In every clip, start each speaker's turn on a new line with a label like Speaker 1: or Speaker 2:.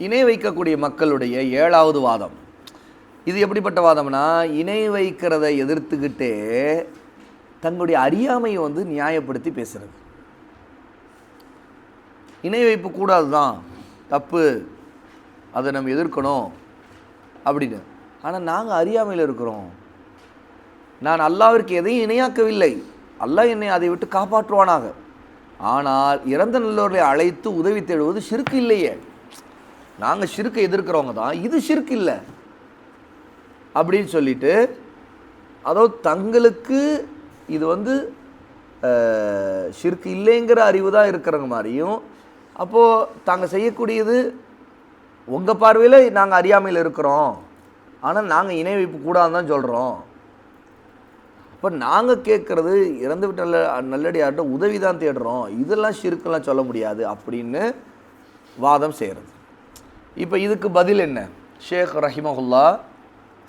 Speaker 1: இணை வைக்கக்கூடிய மக்களுடைய 7வது வாதம். இது எப்படிப்பட்ட வாதம்னா, இணை வைக்கிறதை எதிர்த்துக்கிட்டே தங்களுடைய அறியாமையை நியாயப்படுத்தி பேசுறது. இணை வைப்பு கூடாது தான், தப்பு, அதை நம்ம எதிர்க்கணும் அப்படின்னு. ஆனால் நாங்கள் அறியாமையில் இருக்கிறோம். நான் அல்லாஹ்விற்கு எதையும் இணையாக்கவில்லை, அல்லாஹ் என்னை அதை விட்டு காப்பாற்றுவானாக. ஆனால் இறந்த நல்லோர்களை அழைத்து உதவி தேடுவது ஷிர்க் இல்லையே. நாங்கள் ஷிர்க்கை எதிர்க்கிறவங்க தான், இது ஷிர்க் இல்லை அப்படின்னு சொல்லிட்டு, அதாவது தங்களுக்கு இது ஷிர்க் இல்லைங்கிற அறிவு தான் இருக்கிறவங்க மாதிரியும், அப்போது தாங்கள் செய்யக்கூடியது உங்கள் பார்வையில் நாங்கள் அறியாமையில் இருக்கிறோம், ஆனால் நாங்கள் இணை வைப்பு கூடாதுன்னு தான் சொல்கிறோம். அப்போ நாங்கள் கேட்குறது இறந்து விட்டு நல்லடியார்கிட்ட உதவி தான் தேடுறோம், இதெல்லாம் ஷிர்க்கெல்லாம் சொல்ல முடியாது அப்படின்னு வாதம் செய்கிறது. இப்போ இதுக்கு பதில் என்ன? ஷேக் ரஹிமஹுல்லா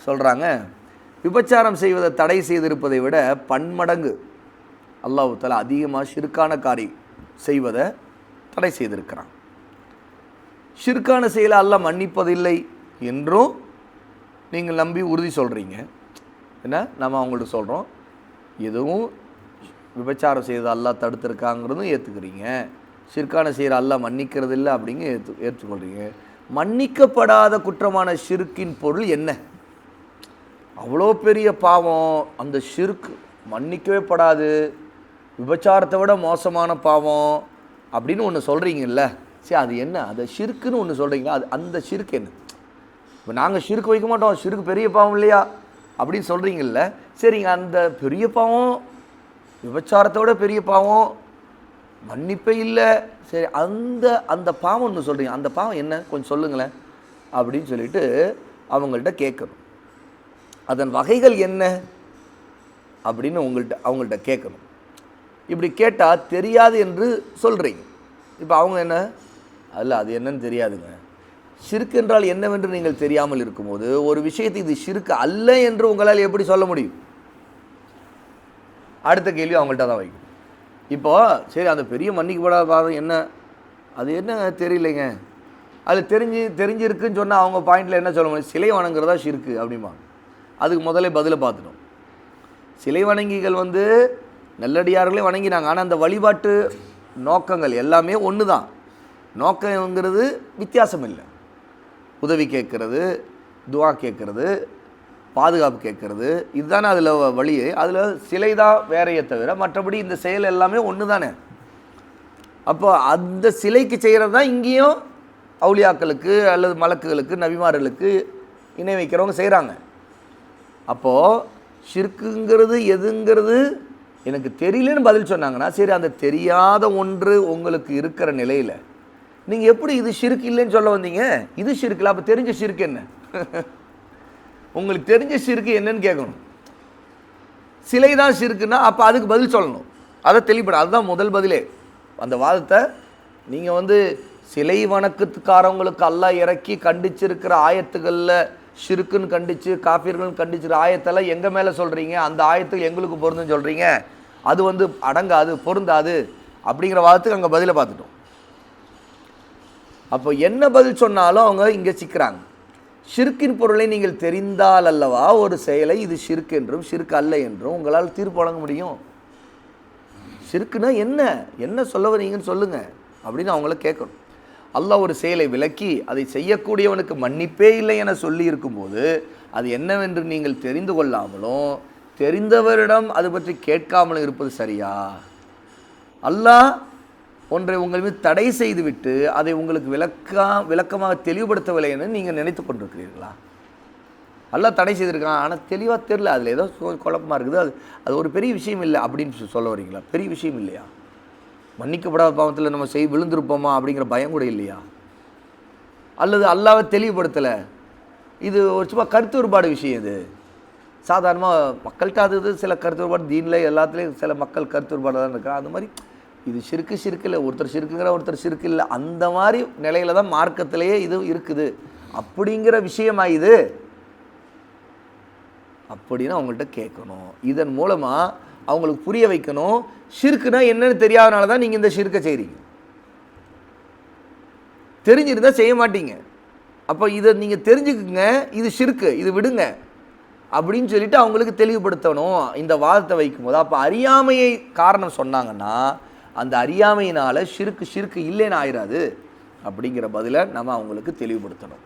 Speaker 1: சொல்கிறாங்க, விபச்சாரம் செய்வதை தடை செய்திருப்பதை விட பன்மடங்கு அல்லாஹ் தஆலா அதிகமாக ஷிர்கான காரியம் செய்வதை தடை செய்திருக்கிறான். ஷிர்கான செயலை அல்லாஹ் மன்னிப்பதில்லை என்றும் நீங்கள் நம்பி உறுதி சொல்கிறீங்க. என்ன, நம்ம அவங்கள்ட்ட சொல்கிறோம், எதுவும் விபச்சாரம் செய்து அல்லாஹ் தடுத்திருக்காங்கிறதும் ஏற்றுக்கிறீங்க, ஷிர்கான செய்கிற அல்லாஹ் மன்னிக்கிறது இல்லை அப்படிங்க ஏற்றுக்கொள்கிறீங்க. மன்னிக்கப்படாத குற்றமான ஷிர்கின் பொருள் என்ன? அவ்வளோ பெரிய பாவம் அந்த ஷிர்க், மன்னிக்கவே படாது, விபச்சாரத்தை விட மோசமான பாவம் அப்படின்னு ஒன்று சொல்கிறீங்கல்ல, சரி அது என்ன? அது ஷிர்க்குன்னு ஒன்று சொல்கிறீங்களா, அது அந்த ஷிர்க் என்ன? இப்போ நாங்கள் ஷிர்க் வைக்க மாட்டோம், ஷிர்க் பெரிய பாவம் இல்லையா அப்படின்னு சொல்கிறீங்கல்ல, சரிங்க, அந்த பெரிய பாவம், விபச்சாரத்தை விட பெரிய பாவம், மன்னிப்பே இல்லை, சரி அந்த பாவம் ஒன்று சொல்கிறீங்க, அந்த பாவம் என்ன கொஞ்சம் சொல்லுங்களேன் அப்படின்னு சொல்லிட்டு அவங்கள்ட்ட கேட்கணும். அதன் வகைகள் என்ன அப்படின்னு அவங்கள்ட்ட கேட்கணும். இப்படி கேட்டால் தெரியாது என்று சொல்கிறீங்க. இப்போ அவங்க என்ன, அதில் அது என்னன்னு தெரியாதுங்க, ஷிர்க் என்றால் என்னவென்று நீங்கள் தெரியாமல் இருக்கும்போது ஒரு விஷயத்தை இது ஷிர்க் அல்ல என்று உங்களால் எப்படி சொல்ல முடியும்? அடுத்த கேள்வி அவங்கள்ட்ட தான் வைக்கும். இப்போ சரி, அந்த பெரிய மன்னிக்கப்படாத பாவம் என்ன, அது என்ன தெரியலைங்க, அது தெரிஞ்சிருக்குன்னு சொன்னால் அவங்க பாயிண்டில் என்ன சொல்ல முடியும்? சிலை வணங்குறதா ஷிர்க்கு அப்படிம்பாங்க. அதுக்கு முதல்ல பதிலை பார்த்துட்டோம். சிலை வணங்கிகள் நல்லடியார்களே வணங்கினாங்க, ஆனால் அந்த வழிபாட்டு நோக்கங்கள் எல்லாமே ஒன்று தான். நோக்கங்கிறது வித்தியாசம் இல்லை. உதவி கேட்குறது, துவா கேட்குறது, பாதுகாப்பு கேட்குறது, இதுதானே அதில் வழி. அதில் சிலை தான் வேறையே தவிர மற்றபடி இந்த செயல் எல்லாமே ஒன்று தானே. அப்போ அந்த சிலைக்கு செய்கிறது தான் இங்கேயும் அவுலியாக்களுக்கு அல்லது மலக்குகளுக்கு நபிமார்களுக்கு இணை வைக்கிறவங்க செய்கிறாங்க. அப்போது ஷிர்க்குங்கிறது எதுங்கிறது எனக்கு தெரியலன்னு பதில் சொன்னாங்கன்னா, சரி, அந்த தெரியாத ஒன்று உங்களுக்கு இருக்கிற நிலையில் நீங்கள் எப்படி இது ஷிர்க் இல்லைன்னு சொல்ல வந்தீங்க? இது ஷிர்க்கில், அப்போ தெரிஞ்ச ஷிர்க் என்ன? உங்களுக்கு தெரிஞ்ச ஷிர்க்கு என்னன்னு கேட்கணும். சிலை தான் ஷிர்க்குன்னா அப்போ அதுக்கு பதில் சொல்லணும், அதை தெளிப்பட. அதுதான் முதல் பதிலே. அந்த வாதத்தை நீங்கள் சிலை வணக்கத்துக்காரவங்களுக்கு அல்லாஹ் இறக்கி கண்டிச்சிருக்கிற ஆயத்துகளில் ஷிர்க்குன்னு கண்டித்து காஃபிர்கள்னு கண்டிச்சிருக்கிற ஆயத்தெல்லாம் எங்கள் மேலே சொல்கிறீங்க, அந்த ஆயத்துக்கு எங்களுக்கு பொருந்துன்னு சொல்கிறீங்க, அது அடங்காது, பொருந்தாது அப்படிங்கிற வாதத்துக்கு அங்கே பதிலை பார்த்துட்டோம். அப்போ என்ன பதில் சொன்னாலும் அவங்க இங்கே சிக்கிறாங்க. ஷிர்கின் பொருளை நீங்கள் தெரிந்தால் அல்லவா ஒரு செயலை இது ஷிர்க் என்றும் ஷிர்க் அல்ல என்றும் உங்களால் தீர்ப்பு வழங்க முடியும். ஷிர்க்குனா என்ன சொல்ல வரீங்கன்னு சொல்லுங்கள் அப்படின்னு அவங்கள கேட்கணும். அல்லாஹ் ஒரு செயலை விலக்கி அதை செய்யக்கூடியவனுக்கு மன்னிப்பே இல்லை என சொல்லி இருக்கும்போது அது என்னவென்று நீங்கள் தெரிந்து கொள்ளாமலும் தெரிந்தவரிடம் அது பற்றி கேட்காமலும் இருப்பது சரியா? அல்லாஹ் ஒன்றை உங்கள் மீது தடை செய்துவிட்டு அதை உங்களுக்கு விளக்கமாக தெளிவுபடுத்தவில்லை என நீங்கள் நினைத்து கொண்டிருக்கிறீர்களா? அல்லாஹ் தடை செய்திருக்கான், ஆனால் தெளிவாக தெரியல, அதில் ஏதோ குழப்பமாக இருக்குது, அது ஒரு பெரிய விஷயம் இல்லை அப்படின்னு சொல்ல வரீங்களா? பெரிய விஷயம் இல்லையா? மன்னிக்கப்படாத பாவத்தில் நம்ம விழுந்திருப்போமா அப்படிங்கிற பயம் கூட இல்லையா? அல்லது அல்லாஹ்வை தெளிவுபடுத்தலை, இது ஒரு சும்மா கருத்து வேறுபாடு விஷயம். இது சாதாரணமாக மக்கள்கிட்ட அது சில கருத்து வேறுபாடு, தீனில் எல்லாத்துலேயும் சில மக்கள் கருத்து வேறுபாடு தான் இருக்கிறாங்க. அந்த மாதிரி இது ஷிர்க்கு இல்லை, ஒருத்தர் ஷிர்க்குங்கிற ஒருத்தர் ஷிர்க்கு இல்லை, அந்த மாதிரி நிலையில தான் மார்க்கத்திலேயே இது இருக்குது அப்படிங்கிற விஷயமா இது அப்படின்னு அவங்கள்ட்ட கேட்கணும். இதன் மூலமாக அவங்களுக்கு புரிய வைக்கணும், ஷிர்க்குனா என்னன்னு தெரியாதனால தான் நீங்கள் இந்த ஷிர்க்கை செய்கிறீங்க. தெரிஞ்சிருந்தால் செய்ய மாட்டீங்க. அப்போ இதை நீங்கள் தெரிஞ்சுக்குங்க, இது ஷிர்க்கு, இது விடுங்க அப்படின்னு சொல்லிட்டு அவங்களுக்கு தெளிவுபடுத்தணும் இந்த வாதத்தை வைக்கும்போது. அப்போ அறியாமையை காரணம் சொன்னாங்கன்னா அந்த அறியாமையினால் ஷிர்க்கு இல்லைன்னு ஆயிராது அப்படிங்கிற பதிலை நம்ம அவங்களுக்கு தெளிவுபடுத்தணும்.